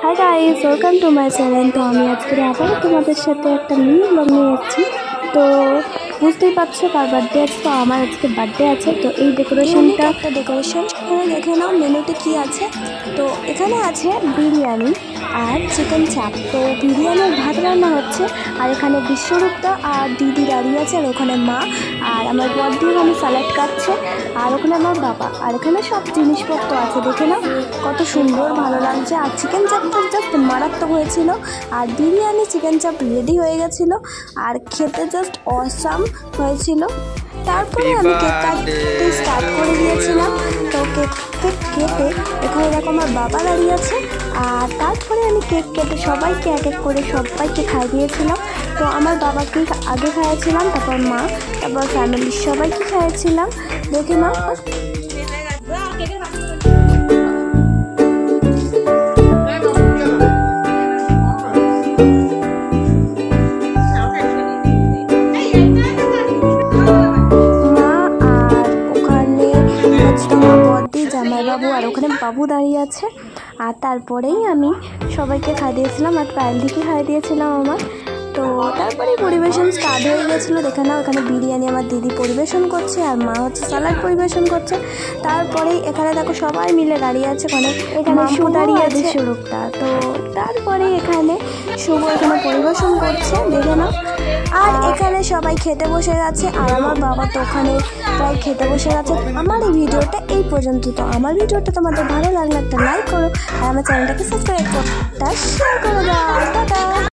Hi guys, welcome to my channel. তো আমি আজকে আবার তোমাদের সাথে একটা মিনি ব্লগ নিয়ে যাচ্ছি। তো বুঝতেই পারছো কার বার্থডে আছে, তো আমার আজকে বার্থডে আছে। তো এই ডেকোরেশনটা একটা ডেকোরেশন, এখানে দেখে নাও মেনুতে কি আছে। তো এখানে আছে বিরিয়ানি আর চিকেন চাপ। তো বিরিয়ানির ভাত রান্না হচ্ছে, আর এখানে বিশ্বরূপটা আর দিদি দাঁড়িয়ে আছে, আর ওখানে মা আর আমার বড়দি ওখানে স্যালাড কাটছে, আর ওখানে আমার বাবা, আর এখানে সব জিনিসপত্র আছে। দেখে নাও কত সুন্দর, ভালো লাগছে। আর চিকেন চাপটা জাস্ট মারাত্মক হয়েছিল, আর বিরিয়ানি চিকেন চাপ রেডি হয়ে গেছিলো, আর খেতে জাস্ট অসাম হয়েছিল। তারপরে আমি কেক কাটতে স্টার্ট করে দিয়েছিলাম। তো কেক কেটে এখানে দেখো আমার বাবা দাঁড়িয়ে আছে, আর তারপরে আমি কেক কেটে সবাইকে এক এক করে সবাইকে খাই দিয়েছিলাম। তো আমার বাবাকে আগে খাইয়েছিলাম, তারপর মা, তারপর ফ্যামিলির সবাইকে খাইয়েছিলাম। দেখে নাও জামাইবাবু, আর ওখানে বাবু দাঁড়িয়ে আছে। আর তারপরেই আমি সবাইকে খাই দিয়েছিলাম, আর পায়েলদিকে খাই দিয়েছিলাম আমার। তো তারপরে পরিবেশন স্টার্ট হয়ে গেছিলো। দেখে নাও এখানে বিরিয়ানি আমার দিদি পরিবেশন করছে, আর মা হচ্ছে স্যালাড পরিবেশন করছে। তারপরেই এখানে দেখো সবাই মিলে দাঁড়িয়ে আছে, এখানে শুভ দাঁড়িয়ে আছে স্বরূপটা। তো তারপরে এখানে শুভ এখানে পরিবেশন করছে, দেখে নাও। আর এখানে সবাই খেতে বসে গেছে, আর আমার বাবা তো ওখানে প্রায় খেতে বসে গেছে। আমার এই ভিডিওটা এই পর্যন্ত। তো আমার ভিডিওটা তোমাদের ভালো লাগলে একটা লাইক করো, আর আমার চ্যানেলটাকে সাবস্ক্রাইব করতে শেয়ার করে দাও। টাটা।